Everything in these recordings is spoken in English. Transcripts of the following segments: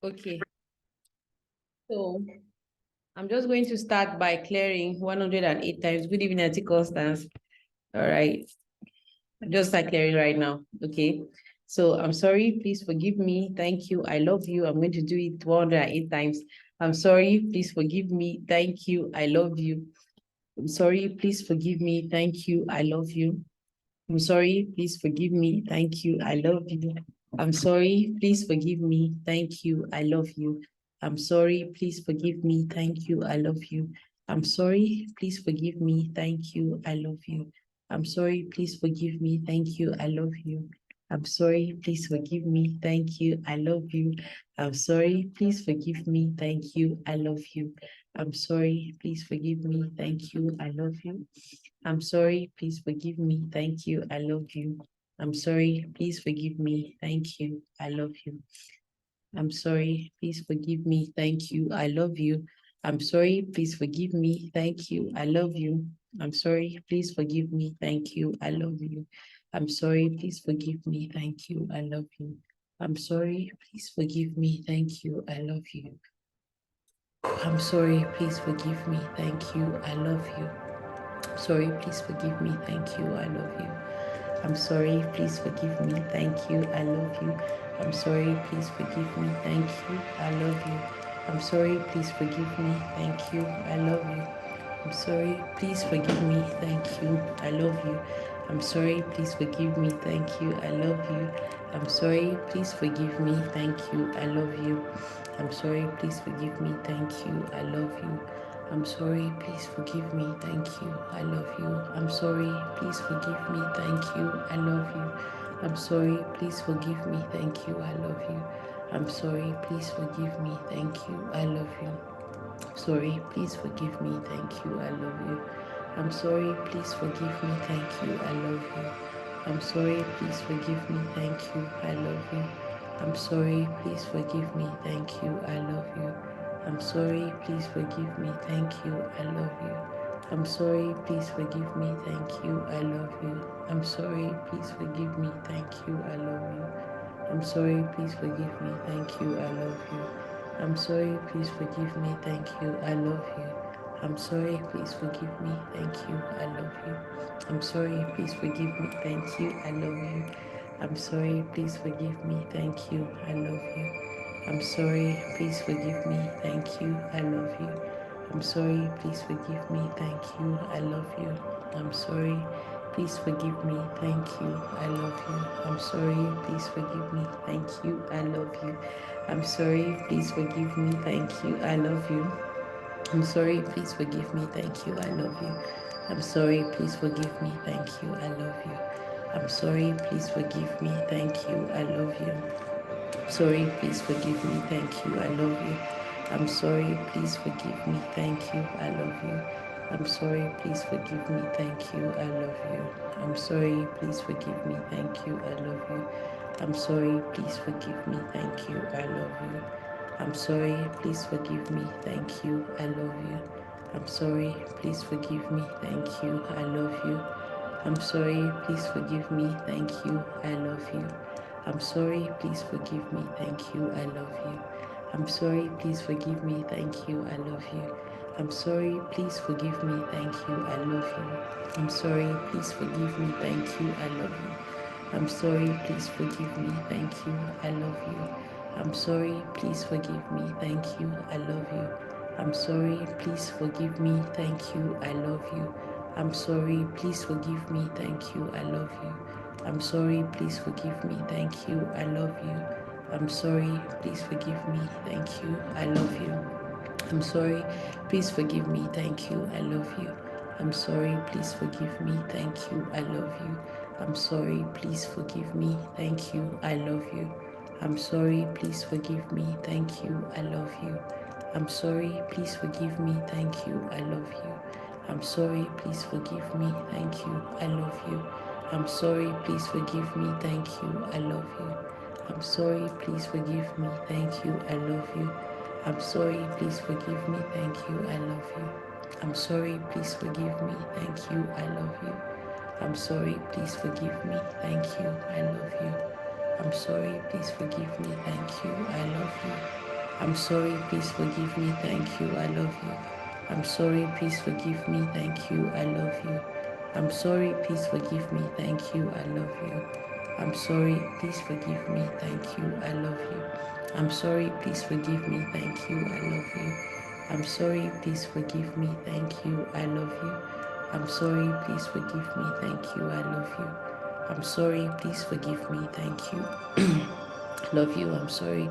Okay, so I'm just going to start by clearing 108 times. Good evening, Auntie Constance. All right, just start clearing right now. Okay, so I'm sorry, please forgive me. Thank you. I love you. I'm going to do it 108 times. I'm sorry, please forgive me. Thank you. I love you. I'm sorry, please forgive me. Thank you. I love you. I'm sorry, please forgive me. Thank you. I love you. I'm sorry, please forgive me. Thank you. I love you. I'm sorry, please forgive me. Thank you. I love you. I'm sorry, please forgive me. Thank you. I love you. I'm sorry, please forgive me. Thank you. I love you. I'm sorry, please forgive me. Thank you. I love you. I'm sorry, please forgive me. Thank you. I love you. I'm sorry, please forgive me. Thank you. I love you. I'm sorry, please forgive me. Thank you. I love you. I'm sorry, please forgive me. Thank you. I love you. I'm sorry, please forgive me. Thank you. I love you. I'm sorry, please forgive me. Thank you. I love you. I'm sorry, please forgive me. Thank you. I love you. I'm sorry, please forgive me. Thank you. I love you. I'm sorry, please forgive me. Thank you. I love you. I'm sorry, please forgive me. Thank you. I love you. Sorry, please forgive me. Thank you. I love you. I'm sorry, please forgive me. Thank you. I love you. I'm sorry, please forgive me. Thank you. I love you. I'm sorry, please forgive me. Thank you. I love you. I'm sorry, please forgive me. Thank you. I love you. I'm sorry, please forgive me. Thank you. I love you. I'm sorry, please forgive me. Thank you. I love you. I'm sorry, please forgive me. Thank you. I love you. I'm sorry, please forgive me. Thank you. I love you. I'm sorry, please forgive me. Thank you. I love you. I'm sorry, please forgive me. Thank you. I love you. I'm sorry, please forgive me. Thank you. I love you. Sorry, please forgive me. Thank you. I love you. I'm sorry, please forgive me. Thank you. I love you. I'm sorry, please forgive me. Thank you. I love you. I'm sorry, please forgive me. Thank you. I love you. I'm sorry, please forgive me. Thank you. I love you. I'm sorry, please forgive me. Thank you. I love you. I'm sorry, please forgive me. Thank you. I love you. I'm sorry, please forgive me. Thank you. I love you. I'm sorry, please forgive me. Thank you. I love you. I'm sorry, please forgive me. Thank you. I love you. I'm sorry, please forgive me. Thank you. I love you. I'm sorry, please forgive me. Thank you. I love you. I'm sorry, please forgive me. Thank you. I love you. I'm sorry, please forgive me. Thank you. I love you. I'm sorry, please forgive me. Thank you. I love you. I'm sorry, please forgive me. Thank you. I love you. I'm sorry, please forgive me. Thank you. I love you. I'm sorry, please forgive me. Thank you. I love you. I'm sorry, please forgive me. Thank you. I love you. I'm sorry, please forgive me. Thank you. I love you. Sorry, please forgive me. Thank you. I love you. I'm sorry, please forgive me. Thank you. I love you. I'm sorry, please forgive me. Thank you. I love you. I'm sorry, please forgive me. Thank you. I love you. I'm sorry, please forgive me. Thank you. I love you. I'm sorry, please forgive me. Thank you. I love you. I'm sorry, please forgive me. Thank you. I love you. I'm sorry, please forgive me. Thank you. I love you. I'm sorry, please forgive me. Thank you. I love you. I'm sorry, please forgive me. Thank you. I love you. I'm sorry, please forgive me. Thank you. I love you. I'm sorry, please forgive me. Thank you. I love you. I'm sorry, please forgive me. Thank you. I love you. I'm sorry, please forgive me. Thank you. I love you. I'm sorry, please forgive me. Thank you. I love you. I'm sorry, please forgive me. Thank you. I love you. I'm sorry, please forgive me. Thank you. I love you. I'm sorry, please forgive me. Thank you. I love you. I'm sorry, please forgive me. Thank you. I love you. I'm sorry, please forgive me. Thank you. I love you. I'm sorry, please forgive me. Thank you. I love you. I'm sorry, please forgive me. Thank you. I love you. I'm sorry, please forgive me. Thank you. I love you. I'm sorry, please forgive me. Thank you. I love you. I'm sorry, please forgive me. Thank you. I love you. I'm sorry, please forgive me. Thank you. I love you. I'm sorry, please forgive me. Thank you. I love you. I'm sorry, please forgive me. Thank you. I love you. I'm sorry, please forgive me. Thank you. I love you. I'm sorry, please forgive me. Thank you. I love you. I'm sorry, please forgive me, thank you, I love you. I'm sorry, please forgive me, thank you, I love you. I'm sorry, please forgive me, thank you, I love you. I'm sorry, please forgive me, thank you, I love you. I'm sorry, please forgive me, thank you, I love you. I'm sorry, please forgive me, thank you, I love you. I'm sorry, please forgive me, thank you, I love you. I'm sorry, please forgive me, thank you. Love you, I'm sorry.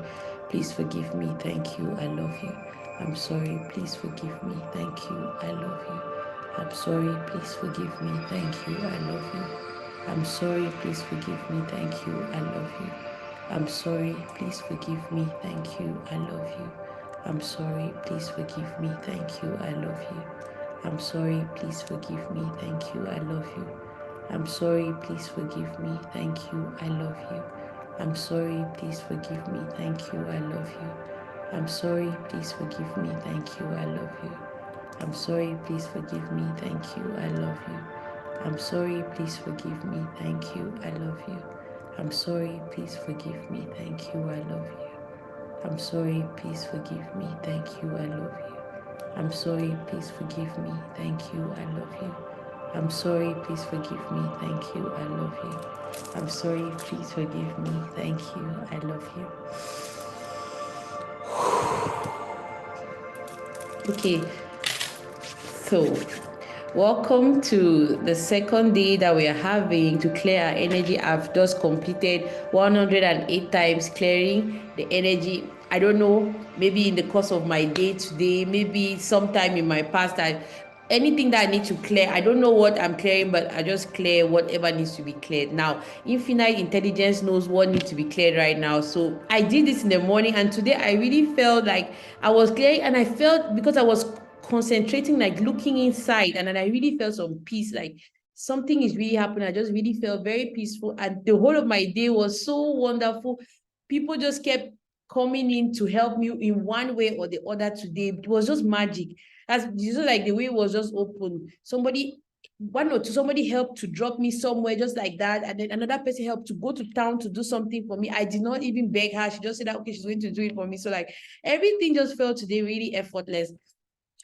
Please forgive me, thank you, I love you. I'm sorry, please forgive me, thank you, I love you. I'm sorry, please forgive me, thank you, I love you. I'm sorry, please forgive me, thank you, I love you. I'm sorry, please forgive me, thank you, I love you. I'm sorry, please forgive me, thank you, I love you. I'm sorry, please forgive me, thank you, I love you. I'm sorry, please forgive me, thank you, I love you. I'm sorry, please forgive me, thank you, I love you. I'm sorry, please forgive me, thank you, I love you. I'm sorry, please forgive me, thank you, I love you. I'm sorry, please forgive me, thank you, I love you. I'm sorry, please forgive me, thank you, I love you. I'm sorry, please forgive me, thank you, I love you. I'm sorry, please forgive me, thank you, I love you. I'm sorry, please forgive me, thank you, I love you. I'm sorry, please forgive me, thank you, I love you. Okay, so welcome to the second day that we are having to clear our energy. I've just completed 108 times clearing the energy. I don't know, maybe in the course of my day today, maybe sometime in my past, anything that I need to clear, I don't know what I'm clearing, but I just clear whatever needs to be cleared. Now, infinite intelligence knows what needs to be cleared right now. So I did this in the morning, and today I really felt like I was clearing, and I felt, because I was concentrating, like looking inside, and then I really felt some peace, like something is really happening. I just really felt very peaceful, and the whole of my day was so wonderful. People just kept coming in to help me in one way or the other today. It was just magic. As just like the way it was just open. Somebody helped to drop me somewhere just like that, and then another person helped to go to town to do something for me. I did not even beg her. She just said that okay, she's going to do it for me. So like everything just felt today really effortless.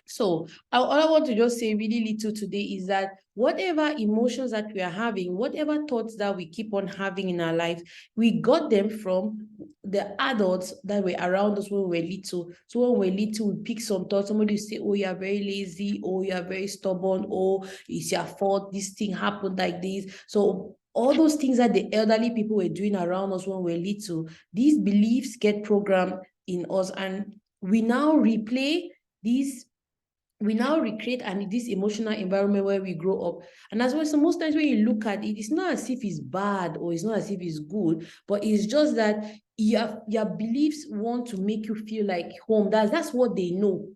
So all I want to just say really little today is that whatever emotions that we are having, whatever thoughts that we keep on having in our lives, we got them from the adults that were around us when we were little. So when we were little, we pick some thoughts. Somebody say, oh, you are very lazy, oh, you are very stubborn, oh, it's your fault, this thing happened like this. So all those things that the elderly people were doing around us when we were little, these beliefs get programmed in us, and we now replay these, we now recreate and this emotional environment where we grow up. And as well, so most times when you look at it, it's not as if it's bad or it's not as if it's good, but it's just that your beliefs want to make you feel like home. That's what they know.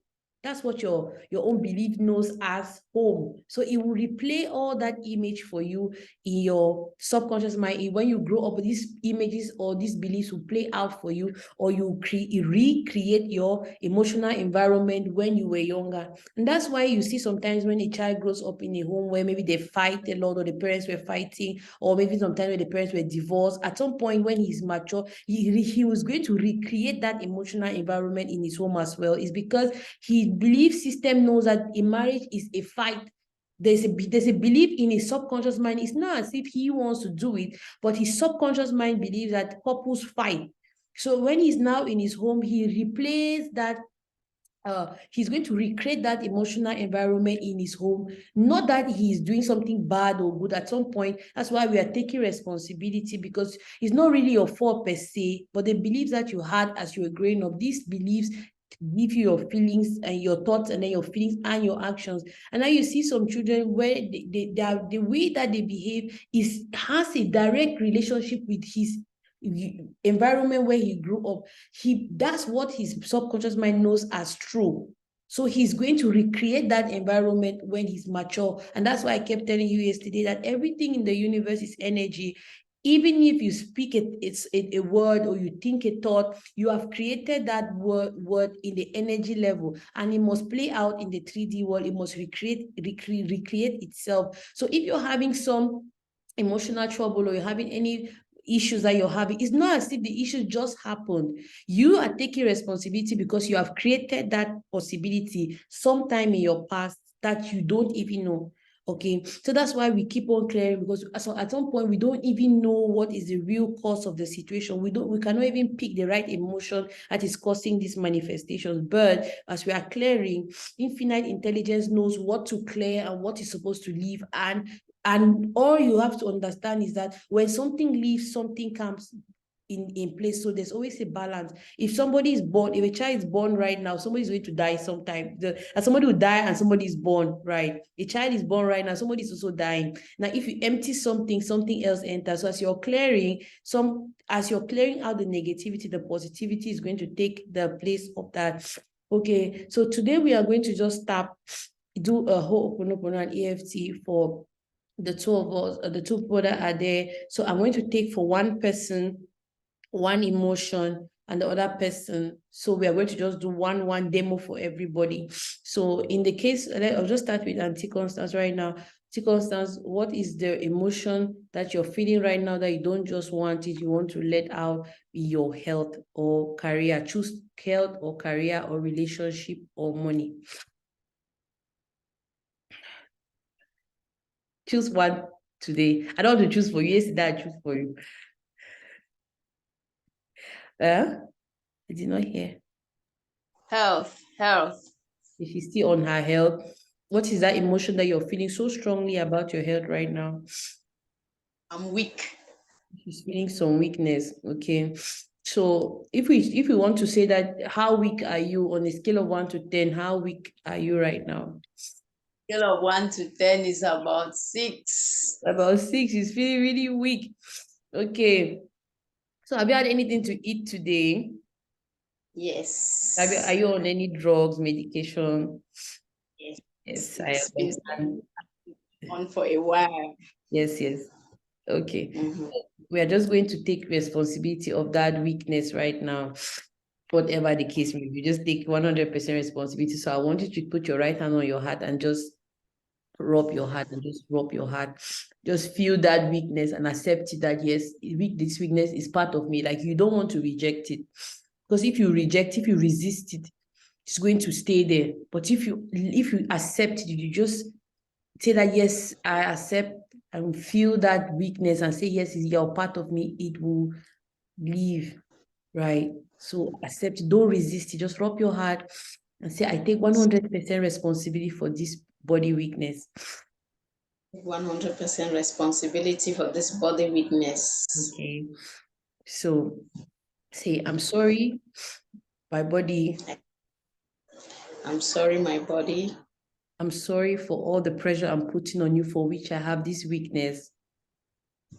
That's what your own belief knows as home. So it will replay all that image for you in your subconscious mind. When you grow up, these images or these beliefs will play out for you, or you recreate your emotional environment when you were younger. And that's why you see sometimes when a child grows up in a home where maybe they fight a lot, or the parents were fighting, or maybe sometimes when the parents were divorced, at some point when he's mature, he was going to recreate that emotional environment in his home as well. It's because his belief system knows that a marriage is a fight. There's a belief in his subconscious mind. It's not as if he wants to do it, but his subconscious mind believes that couples fight. So when he's now in his home, he replays that. He's going to recreate that emotional environment in his home. Not that he's doing something bad or good at some point. That's why we are taking responsibility, because it's not really your fault per se, but the beliefs that you had as you were growing up, these beliefs give you your feelings and your thoughts, and then your feelings and your actions. And now you see some children where the way that they behave has a direct relationship with his environment where he grew up. That's what his subconscious mind knows as true. So he's going to recreate that environment when he's mature. And that's why I kept telling you yesterday that everything in the universe is energy. Even if you speak a word, or you think a thought, you have created that word in the energy level, and it must play out in the 3D world. It must recreate itself. So if you're having some emotional trouble, or you're having any issues that you're having. It's not as if the issue just happened. You are taking responsibility because you have created that possibility sometime in your past that you don't even know. Okay, so that's why we keep on clearing, because at some point we don't even know what is the real cause of the situation. We cannot even pick the right emotion that is causing these manifestations. But as we are clearing, infinite intelligence knows what to clear and what is supposed to leave. And all you have to understand is that when something leaves, something comes in place. So there's always a balance. If somebody is born, if a child is born right now, somebody is going to die sometime. And somebody will die and somebody is born, right? A child is born right now, somebody is also dying. Now, if you empty something, something else enters. So as you're clearing out the negativity, the positivity is going to take the place of that. Okay, so today we are going to just do a Ho'oponopono and EFT for the two of us, the two people that are there. So I'm going to take for one person one emotion and the other person. So we are going to just do one demo for everybody. So in the case, I'll just start with Auntie Constance right now. Auntie Constance, what is the emotion that you're feeling right now that you don't just want it, you want to let out your health or career? Choose health or career or relationship or money. Choose one today. I don't want to choose for you. Yesterday, I choose for you. I did not hear. Health. If she's still on her health, what is that emotion that you're feeling so strongly about your health right now? I'm weak. She's feeling some weakness. Okay. So if we want to say that, how weak are you on a scale of 1 to 10? How weak are you right now? Scale of 1 to 10 is about 6. About 6. She's feeling really weak. Okay. So have you had anything to eat today? Yes. Are you on any drugs, medication? Yes. Yes, It's been on for a while. Yes. Okay. We are just going to take responsibility of that weakness right now, whatever the case may be. Just take 100% responsibility. So I want you to put your right hand on your heart and just rub your heart and just rub your heart. Just feel that weakness and accept it, that yes, this weakness is part of me. Like, you don't want to reject it, because if you resist it, it's going to stay there. But if you accept it, you just say that yes, I accept and feel that weakness and say yes, you're part of me, it will leave, right? So accept it, don't resist it, just rub your heart and say, I take 100% responsibility for this body weakness. 100% responsibility for this body weakness. Okay. So say, I'm sorry, my body. I'm sorry, my body. I'm sorry for all the pressure I'm putting on you, for which I have this weakness.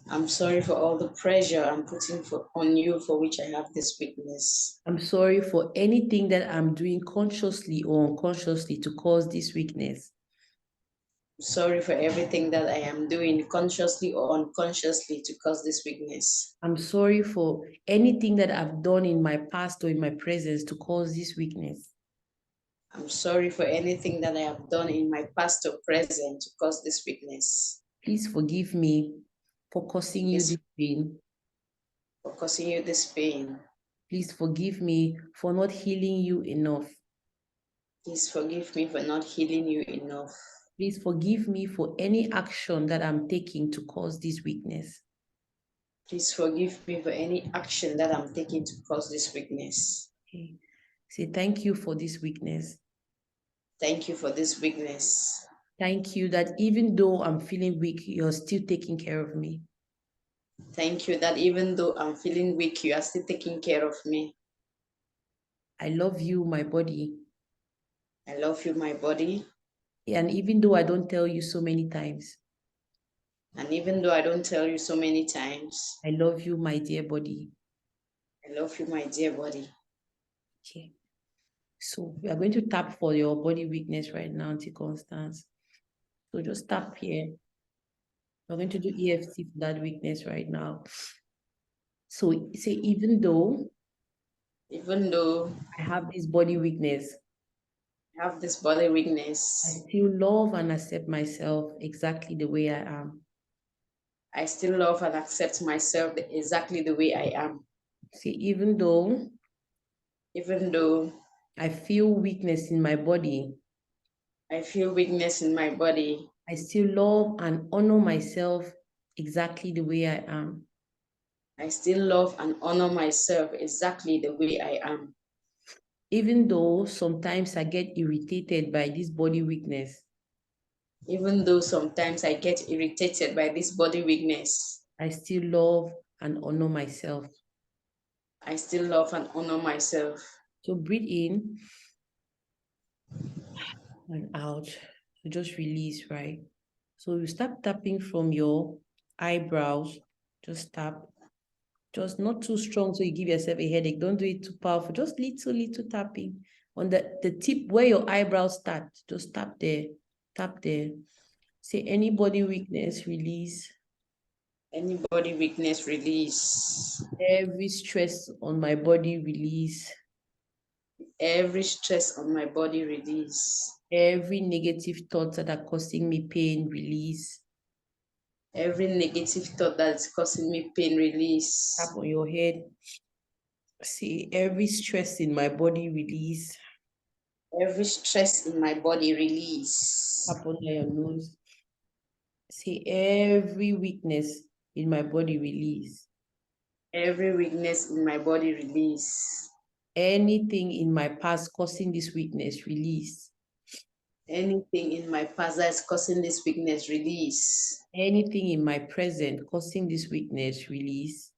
I'm sorry for all the pressure I'm putting on you, for which I have this weakness. I'm sorry for anything that I'm doing consciously or unconsciously to cause this weakness. I'm sorry for everything that I am doing consciously or unconsciously to cause this weakness. I'm sorry for anything that I've done in my past or in my presence to cause this weakness. I'm sorry for anything that I have done in my past or present to cause this weakness. Please forgive me for causing you this pain. For causing you this pain. Please forgive me for not healing you enough. Please forgive me for not healing you enough. Please forgive me for any action that I'm taking to cause this weakness. Please forgive me for any action that I'm taking to cause this weakness. Okay. Say, thank you for this weakness. Thank you for this weakness. Thank you that even though I'm feeling weak, you're still taking care of me. Thank you that even though I'm feeling weak, you are still taking care of me. I love you, my body. I love you, my body. And even though I don't tell you so many times. And even though I don't tell you so many times. I love you, my dear body. I love you, my dear body. Okay. So we are going to tap for your body weakness right now, Auntie Constance. So just tap here. We're going to do EFT for that weakness right now. So say, even though I have this body weakness, I I still love and accept myself exactly the way I am. I still love and accept myself exactly the way I am. See, even though I feel weakness in my body, I feel weakness in my body, I still love and honor myself exactly the way I am. I still love and honor myself exactly the way I am. Even though sometimes I get irritated by this body weakness, Even though sometimes I get irritated by this body weakness, I still love and honor myself. I still love and honor myself. So breathe in and out. So just release, right? So you start tapping from your eyebrows. Just tap. Just not too strong so you give yourself a headache. Don't do it too powerful. Just little tapping on the tip where your eyebrows start. Just tap there. Tap there. Say any body weakness, release. Any body weakness, release. Every stress on my body, release. Every stress on my body, release. Every negative thoughts that are causing me pain, release. Every negative thought that's causing me pain, release. Tap on your head. See every stress in my body, release. Every stress in my body, release. Tap on your nose. See every weakness in my body, release. Every weakness in my body, release. Anything in my past causing this weakness, release. Anything in my past that's causing this weakness, release. Anything in my present causing this weakness, release.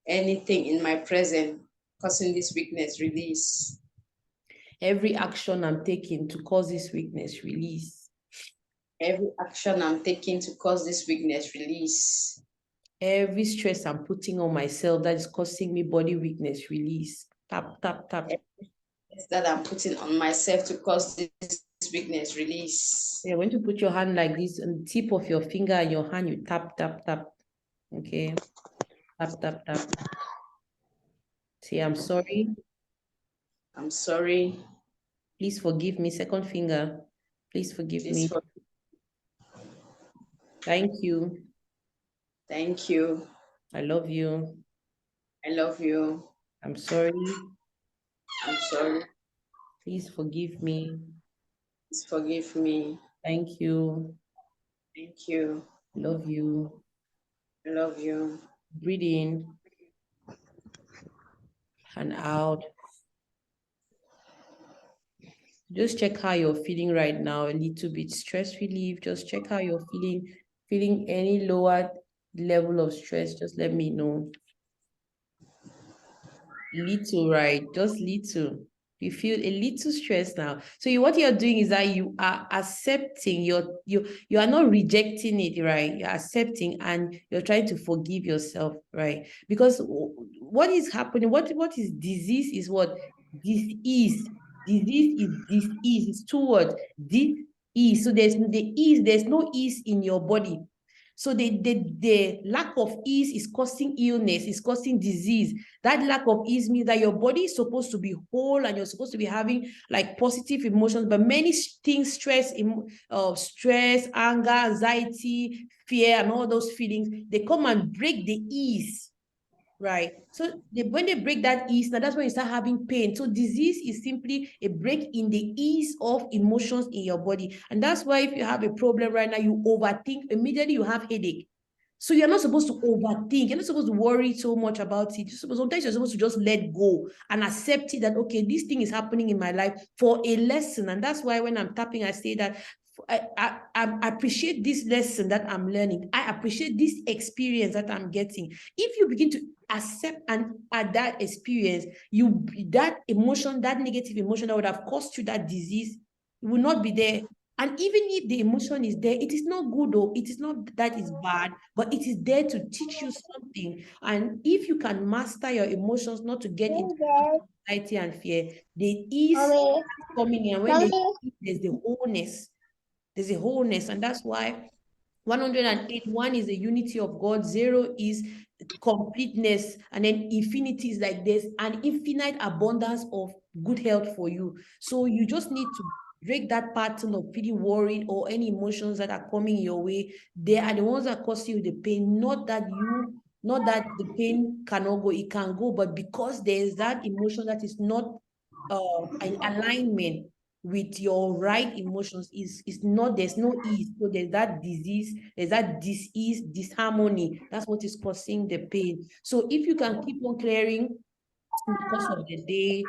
Anything in my present causing this weakness, release. Every action I'm taking to cause this weakness, release. Every action I'm taking to cause this weakness, release. Every stress I'm putting on myself that is causing me body weakness, release. Tap, tap, tap. Every stress that I'm putting on myself to cause this weakness, release. You're going to put your hand like this on the tip of your finger and your hand, you tap, tap, tap. Okay. Tap, tap, tap. Say, I'm sorry. I'm sorry. Please forgive me. Second finger. Please forgive me. Thank you. Thank you. I love you. I love you. I'm sorry. I'm sorry. Please forgive me. Please forgive me. Thank you. Thank you. Love you. I love you. Breathe in and out. Just check how you're feeling right now, a little bit stress relief. Just check how you're feeling. Feeling any lower level of stress, just let me know. Little, right? Just little. You feel a little stress now. So what you're doing is that you are accepting, you are not rejecting it, right? You're accepting and you're trying to forgive yourself, right? Because what is happening, what is disease is what? Disease. Disease is disease. It's two words. Disease. So there's no ease in your body. So the lack of ease is causing illness, is causing disease. That lack of ease means that your body is supposed to be whole and you're supposed to be having like positive emotions, but many things, stress, anger, anxiety, fear, and all those feelings, they come and break the ease. Right. So when they break that ease, now that's when you start having pain. So disease is simply a break in the ease of emotions in your body. And that's why if you have a problem right now, you overthink, immediately you have headache. So you're not supposed to overthink. You're not supposed to worry so much about it. Sometimes you're supposed to just let go and accept it that, okay, this thing is happening in my life for a lesson. And that's why when I'm tapping, I say that I appreciate this lesson that I'm learning. I appreciate this experience that I'm getting. If you begin to accept and add that experience, that emotion, that negative emotion that would have caused you that disease will not be there. And even if the emotion is there, it is not good, though. It is not that it's bad, but it is there to teach you something. And if you can master your emotions, not to get into anxiety and fear, the ease coming in. And when there's the wholeness, there's a wholeness. And that's why 108, 1 is the unity of God, 0 is completeness, and then infinity is like there's an infinite abundance of good health for you. So you just need to break that pattern of feeling worried or any emotions that are coming your way. They are the ones that cause you the pain, not that the pain cannot go, it can go, but because there is that emotion that is not in alignment with your right emotions, is not, there's no ease. So there's that disease, there's that disease, disharmony. That's what is causing the pain. So if you can keep on clearing in the course of the day,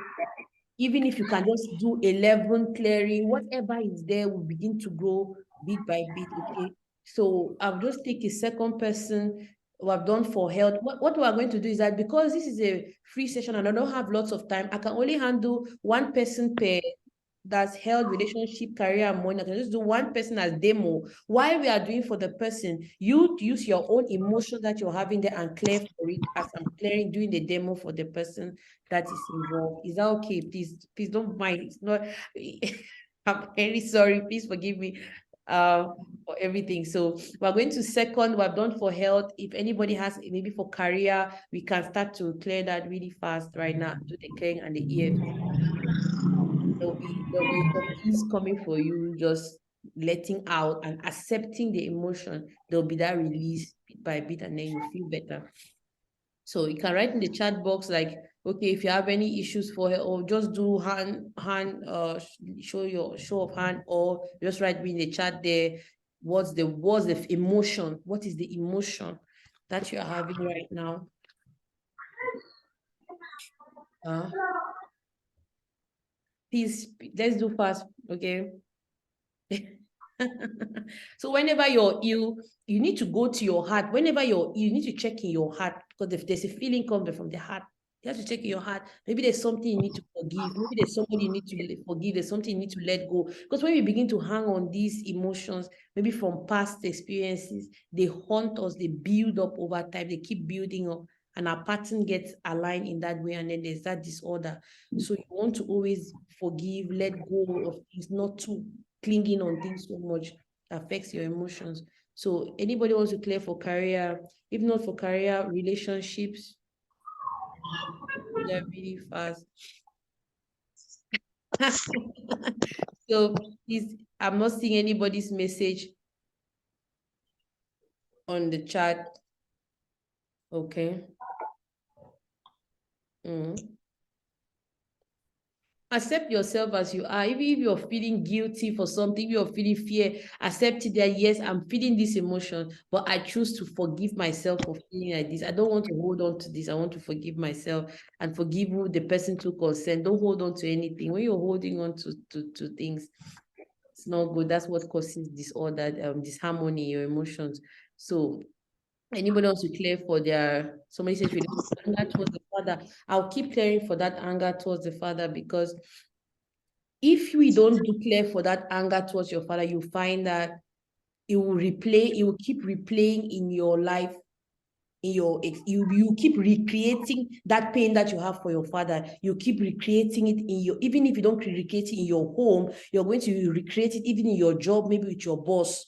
even if you can just do 11 clearing, whatever is there will begin to grow bit by bit. Okay, so I'll just take a second person who I've done for health. What we are going to do is that, because this is a free session and I don't have lots of time, I can only handle one person per, that's health, relationship, career, and money. I can just do one person as demo. While we are doing for the person, you use your own emotion that you're having there and clear for it as I'm clearing, doing the demo for the person that is involved. Is that okay? Please don't mind. It's not. I'm very sorry. Please forgive me for everything. So we're going to second. We've done for health. If anybody has maybe for career, we can start to clear that really fast right now. Do the clearing and the EFT. There'll be some ease coming for you, just letting out and accepting the emotion. There'll be that release bit by bit, and then you feel better. So you can write in the chat box, like, okay, if you have any issues for her, or just do show of hand, or just write me in the chat there, what's the emotion, what is the emotion that you're having right now. Please, let's do fast, okay? So whenever you're ill, you need to go to your heart. Whenever you're ill, you need to check in your heart, because if there's a feeling coming from the heart, you have to check in your heart. Maybe there's something you need to forgive. Maybe there's somebody you need to forgive. There's something you need to let go. Because when we begin to hang on these emotions, maybe from past experiences, they haunt us, they build up over time, they keep building up, and our pattern gets aligned in that way, and then there's that disorder. So you want to always forgive, let go of things, not to clinging on things so much affects your emotions. So anybody wants to clear for career? If not for career, relationships, they're really fast. So please, I'm not seeing anybody's message on the chat. Okay. Accept yourself as you are. Even if you're feeling guilty for something, if you're feeling fear, accept it that, yes, I'm feeling this emotion, but I choose to forgive myself for feeling like this. I don't want to hold on to this. I want to forgive myself and forgive who the person took consent. Don't hold on to anything. When you're holding on to things, it's not good. That's what causes disorder, disharmony in your emotions. So anybody wants to clear for their, somebody says anger towards the father. I'll keep clearing for that anger towards the father, because if we don't declare for that anger towards your father, you find that it will keep replaying in your life, you keep recreating that pain that you have for your father. You keep recreating it in your, even if you don't recreate it in your home, you're going to recreate it even in your job, maybe with your boss,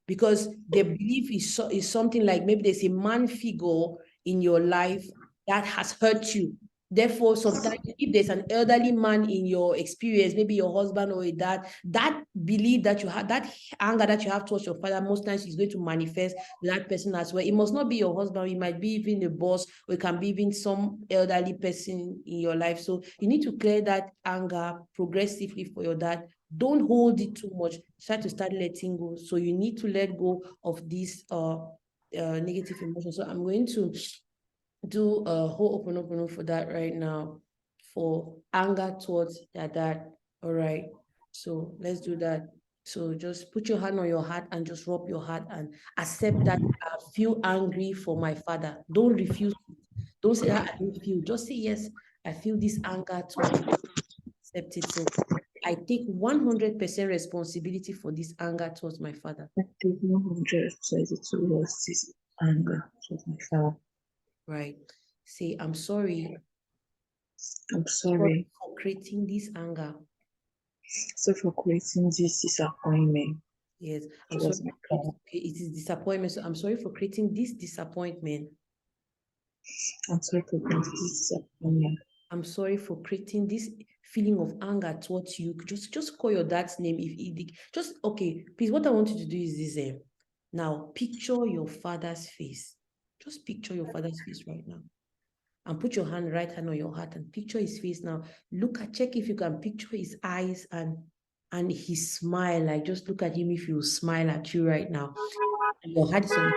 because the belief is something like, maybe there's a man figure in your life that has hurt you. Therefore, sometimes if there's an elderly man in your experience, maybe your husband or a dad, that belief that you have, that anger that you have towards your father, most times is going to manifest that person as well. It must not be your husband, it might be even the boss, or it can be even some elderly person in your life. So you need to clear that anger progressively for your dad. Don't hold it too much. Try to start letting go. So you need to let go of these negative emotions. So I'm going to do a hooponopono for that right now, for anger towards your dad. All right. So let's do that. So just put your hand on your heart and just rub your heart and accept that I feel angry for my father. Don't refuse. Don't say that I don't feel. Just say, yes, I feel this anger towards him. Accept it. So I take 100% responsibility for this anger towards my father. I take 100% towards this anger towards my father. Right. Say, I'm sorry. I'm sorry for creating this anger. So for creating this disappointment. Yes, I'm sorry. It is disappointment. So I'm sorry for creating this disappointment. I'm sorry for creating this disappointment. I'm sorry for creating this feeling of anger towards you, just call your dad's name. Okay, please, what I want you to do is this. Now, picture your father's face. Just picture your father's face right now. And put your right hand on your heart and picture his face now. Check if you can picture his eyes and his smile. Like, just look at him if he will smile at you right now. And your heart is on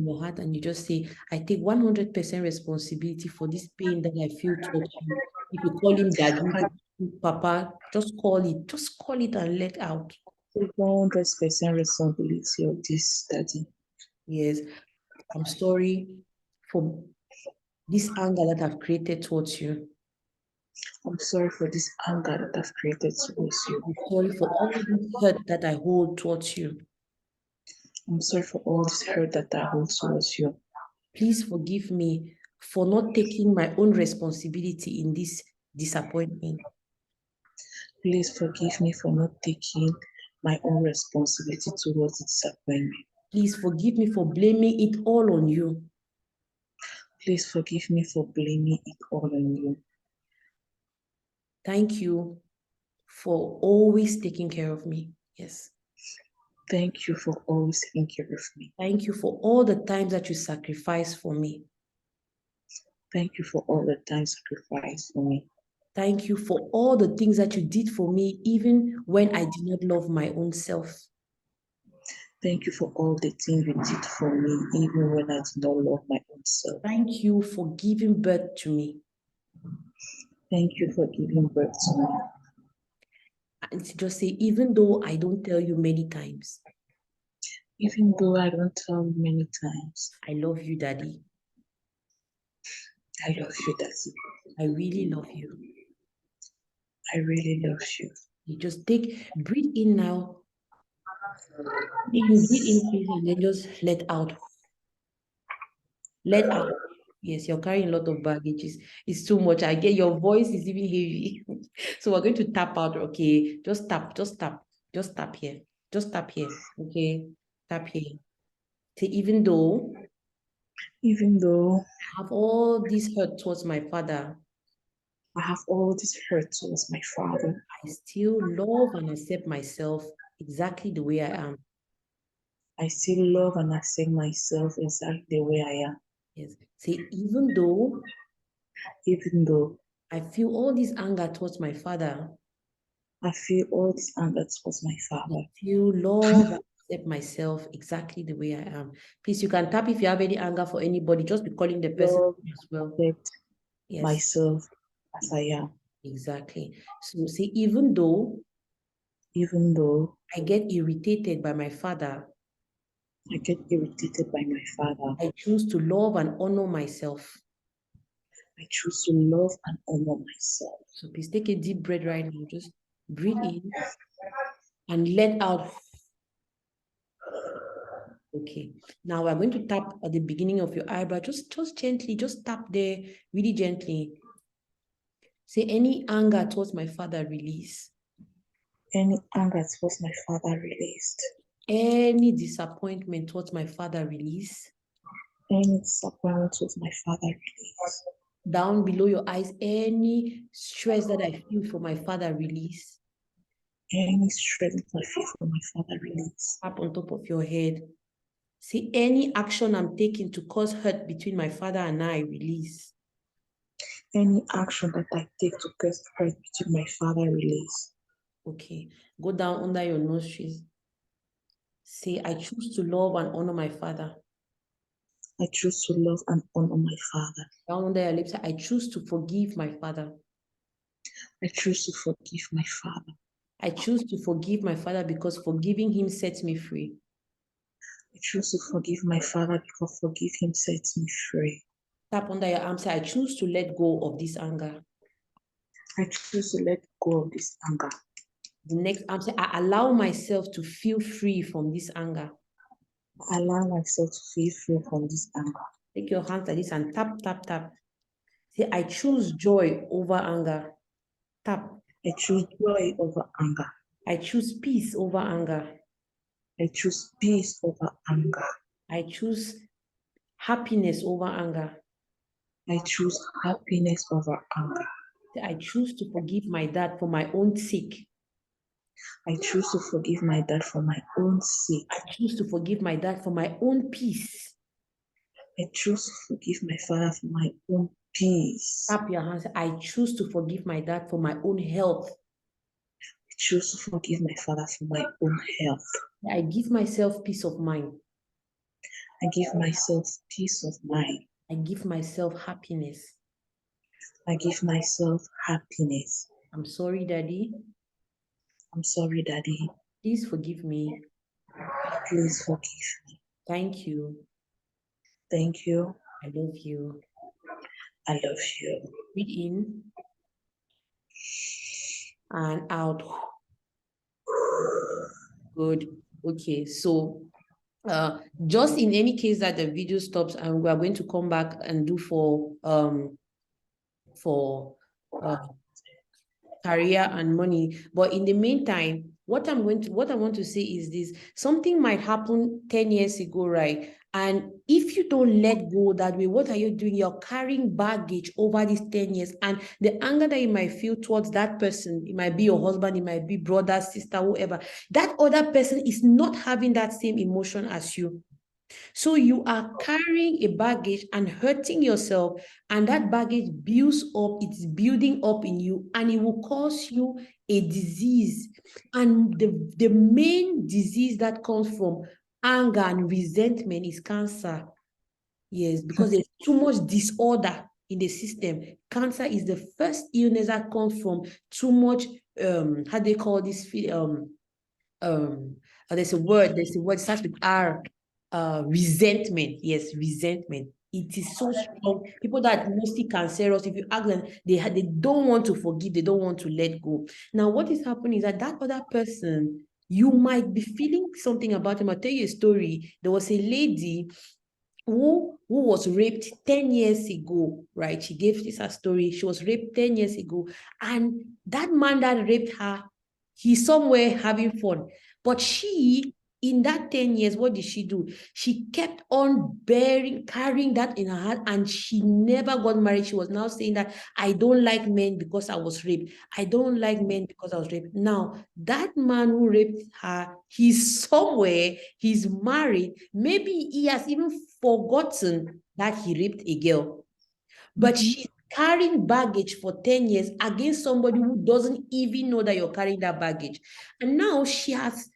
your heart, and you just say, I take 100% responsibility for this pain that I feel towards you. If you call him daddy, papa, just call it and let out. Take 100% responsibility of this, Daddy. Yes, I'm sorry for this anger that I've created towards you. I'm sorry for this anger that I've created towards you. I'm sorry for all this hurt that I hold towards you. I'm sorry for all this hurt that I hold towards you. Please forgive me for not taking my own responsibility in this disappointment. Please forgive me for not taking my own responsibility towards the disappointment. Please forgive me for blaming it all on you. Please forgive me for blaming it all on you. Thank you for always taking care of me. Yes. Thank you for always taking care of me. Thank you for all the times that you sacrificed for me. Thank you for all the time sacrificed for me. Thank you for all the things that you did for me, even when I did not love my own self. Thank you for all the things you did for me, even when I did not love my own self. Thank you for giving birth to me. Thank you for giving birth to me. And just say, even though I don't tell you many times. Even though I don't tell you many times. I love you, Daddy. I love you, Daddy. I really love you. I really love you. You just breathe in now. Breathe in, please, and then just let out. Let out. Yes, you're carrying a lot of baggage. It's too much. I get your voice is even heavy. So we're going to tap out. Okay, just tap here. Just tap here. Okay, tap here. Say, even though I have all this hurt towards my father, I have all this hurt towards my father, I still love and accept myself exactly the way I am. I still love and accept myself exactly the way I am. Yes. Say, even though I feel all this anger towards my father, I feel all this anger towards my father, I feel love and accept myself exactly the way I am. Please, you can tap if you have any anger for anybody. Just be calling the person love, as well. accept Yes, myself as I am. exactly. So say, even though I get irritated by my father, I get irritated by my father, I choose to love and honor myself. I choose to love and honor myself. So please take a deep breath right now. Just breathe in and let out. Okay. Now we're going to tap at the beginning of your eyebrow. Just gently, just tap there, really gently. Say, any anger towards my father, release. Any anger towards my father, released. Any disappointment towards my father, release. Any disappointment towards my father, release. Down below your eyes, any stress that I feel for my father, release. Any stress that I feel for my father, release. Tap on top of your head. See, any action I'm taking to cause hurt between my father and I, release. Any action that I take to cause hurt between my father, release. Okay. Go down under your nostrils. Say, I choose to love and honor my father. I choose to love and honor my father. Down under your lips, I choose to forgive my father. I choose to forgive my father. I choose to forgive my father because forgiving him sets me free. I choose to forgive my father because forgive him sets me free. Tap under your arm, say, I choose to let go of this anger. I choose to let go of this anger. The next arm, say, I allow myself to feel free from this anger. I allow myself to feel free from this anger. Take your hands like this and tap, tap, tap. Say, I choose joy over anger. Tap. I choose joy over anger. I choose peace over anger. I choose peace over anger. I choose happiness over anger. I choose happiness over anger. I choose to forgive my dad for my own sake. I choose to forgive my dad for my own sake. I choose to forgive my dad for my own peace. I choose to forgive my father for my own peace. Tap your hands. I choose to forgive my dad for my own health. I choose to forgive my father for my own health. I give myself peace of mind. I give myself peace of mind. I give myself happiness. I give myself happiness. I'm sorry, Daddy. I'm sorry, Daddy. Please forgive me. Please forgive me. Thank you. Thank you. I love you. I love you. Breathe in and out. Good. Okay, so just in any case that the video stops, and we are going to come back and do for career and money. But in the meantime, what I want to say is this: something might happen 10 years ago, right? And if you don't let go that way, what are you doing? You're carrying baggage over these 10 years. And the anger that you might feel towards that person, it might be your husband, it might be brother, sister, whoever, that other person is not having that same emotion as you. So you are carrying a baggage and hurting yourself, and that baggage builds up, it's building up in you, and it will cause you a disease. And the main disease that comes from anger and resentment is cancer. Yes, because there's too much disorder in the system. Cancer is the first illness that comes from too much, how they call this, there's a word, it starts with R, resentment. Yes, resentment. It is so strong. People that mostly cancerous, if you ask them, they don't want to forgive, they don't want to let go. Now, what is happening is that other person, you might be feeling something about him. I'll tell you a story. There was a lady who was raped 10 years ago, right? She gave this her story. She was raped 10 years ago. And that man that raped her, he's somewhere having fun. But she, in that 10 years, what did she do? She kept on carrying that in her heart, and she never got married. She was now saying that I don't like men because I was raped. I don't like men because I was raped. Now, that man who raped her, he's somewhere, he's married. Maybe he has even forgotten that he raped a girl. But she's carrying baggage for 10 years against somebody who doesn't even know that you're carrying that baggage. And now she has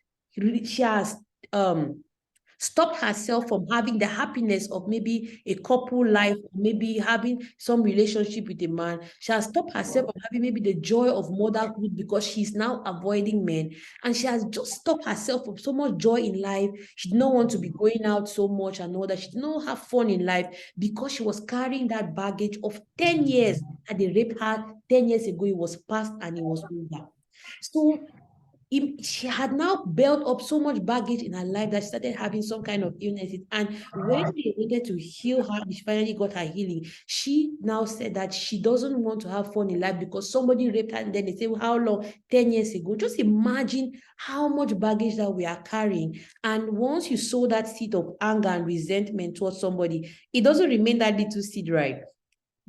stopped herself from having the happiness of maybe a couple life, maybe having some relationship with a man. She has stopped herself from having maybe the joy of motherhood because she's now avoiding men. And she has just stopped herself from so much joy in life. She did not want to be going out so much and all that. She did not have fun in life because she was carrying that baggage of 10 years that they raped her 10 years ago. It was past and it was over. So she had now built up so much baggage in her life that she started having some kind of illnesses. And when they needed to heal her, she finally got her healing. She now said that she doesn't want to have fun in life because somebody raped her, and then they say, well, how long? 10 years ago. Just imagine how much baggage that we are carrying. And once you sow that seed of anger and resentment towards somebody, it doesn't remain that little seed, right?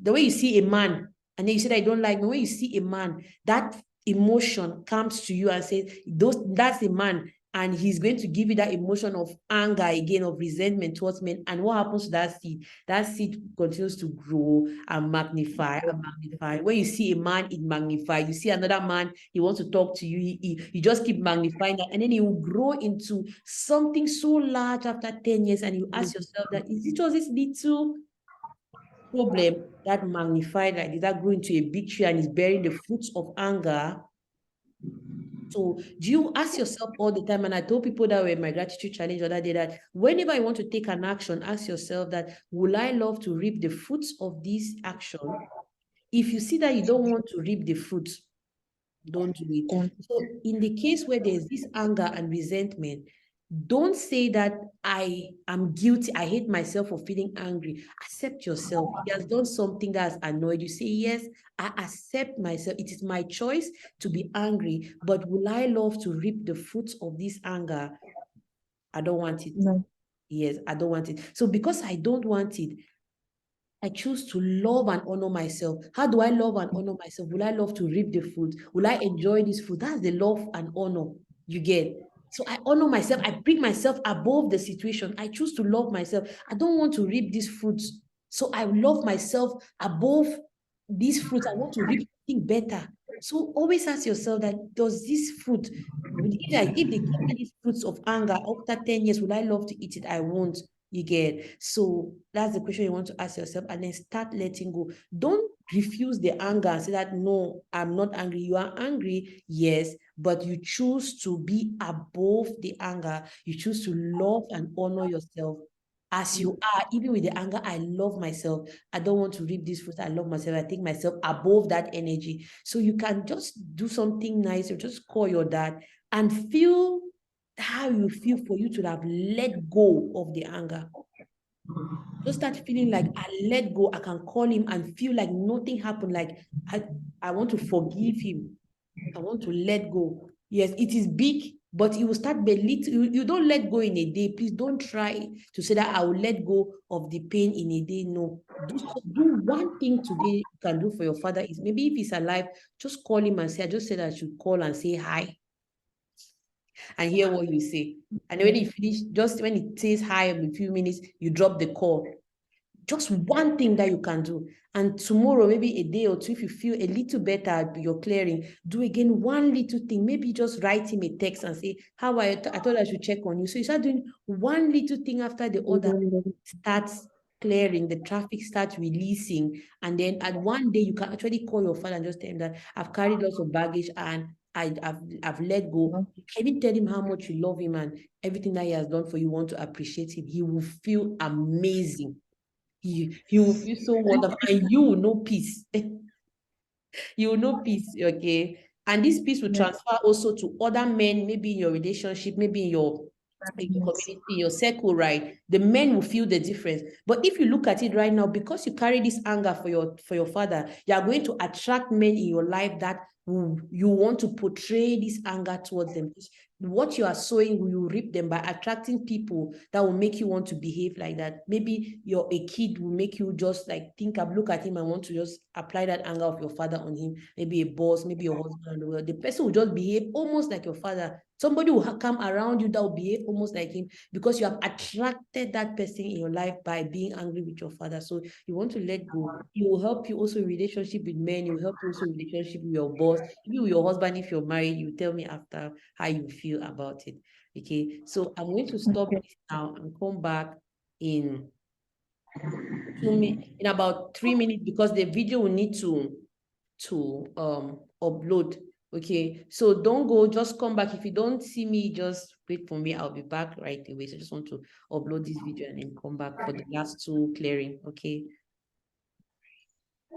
The way you see a man, and then you say that I don't like me, when you see a man, that emotion comes to you and says, that's a man, and he's going to give you that emotion of anger again, of resentment towards men. And what happens to that seed? That seed continues to grow and magnify and magnify. When you see a man, it magnifies. You see another man, he wants to talk to you, you just keep magnifying that, and then he will grow into something so large after 10 years, and you ask yourself that, is it just this little problem that magnified like that grew into a big tree and is bearing the fruits of anger? So do you ask yourself all the time, and I told people that were in my gratitude challenge the other day, that whenever you want to take an action, ask yourself that, will I love to reap the fruits of this action? If you see that you don't want to reap the fruits, don't do it. So in the case where there's this anger and resentment, don't say that I am guilty, I hate myself for feeling angry. Accept yourself. He has done something that has annoyed you. Say, yes, I accept myself. It is my choice to be angry, but will I love to reap the fruits of this anger? I don't want it. No. Yes, I don't want it. So because I don't want it, I choose to love and honor myself. How do I love and honor myself? Will I love to reap the fruit? Will I enjoy this food? That's the love and honor you get. So I honor myself. I bring myself above the situation. I choose to love myself. I don't want to reap these fruits. So I love myself above these fruits. I want to reap something better. So always ask yourself that, does this fruit, if they give me these fruits of anger after 10 years, will I love to eat it? I won't. You get. So that's the question you want to ask yourself, and then start letting go. Don't refuse the anger and say that, no, I'm not angry. You are angry, yes, but you choose to be above the anger. You choose to love and honor yourself as you are. Even with the anger, I love myself. I don't want to reap this fruit. I love myself. I take myself above that energy. So you can just do something nice, or just call your dad and feel how you feel for you to have let go of the anger. Just start feeling like, I let go. I can call him and feel like nothing happened. Like I want to forgive him. I want to let go. Yes, it is big, but you will start belittling. You don't let go in a day. Please don't try to say that I will let go of the pain in a day. No, do one thing today you can do for your father. Is maybe if he's alive, just call him and say, I just said I should call and say hi and hear what you say. And when you finish, just when it says hi in a few minutes, you drop the call. Just one thing that you can do. And tomorrow, maybe a day or two, if you feel a little better, you're clearing, do again one little thing. Maybe just write him a text and say, how are you? I thought I should check on you. So you start doing one little thing after the other, starts clearing, the traffic starts releasing. And then at one day, you can actually call your father and just tell him that I've carried lots of baggage and I've let go. Can you tell him how much you love him and everything that he has done for you, want to appreciate him? He will feel amazing. He will feel so wonderful, and you will know peace. You will know peace, okay? And this peace will transfer also to other men, maybe in your relationship, maybe in your community, your circle, right? The men will feel the difference. But if you look at it right now, because you carry this anger for your father, you are going to attract men in your life that you want to portray this anger towards them. What you are sowing, you reap them by attracting people that will make you want to behave like that. Maybe a kid will make you just like look at him and want to just apply that anger of your father on him. Maybe a boss, maybe your husband, the person will just behave almost like your father. Somebody will come around you that will behave almost like him because you have attracted that person in your life by being angry with your father. So you want to let go. It will help you also in relationship with men. It will help you also in relationship with your boss. Maybe with your husband, if you're married, you tell me after how you feel about it. Okay, so I'm going to stop this now and come back in about 3 minutes because the video will need to upload. Okay, so don't go, just come back. If you don't see me, just wait for me. I'll be back right away. So I just want to upload this video and then come back for the last two clearing. Okay.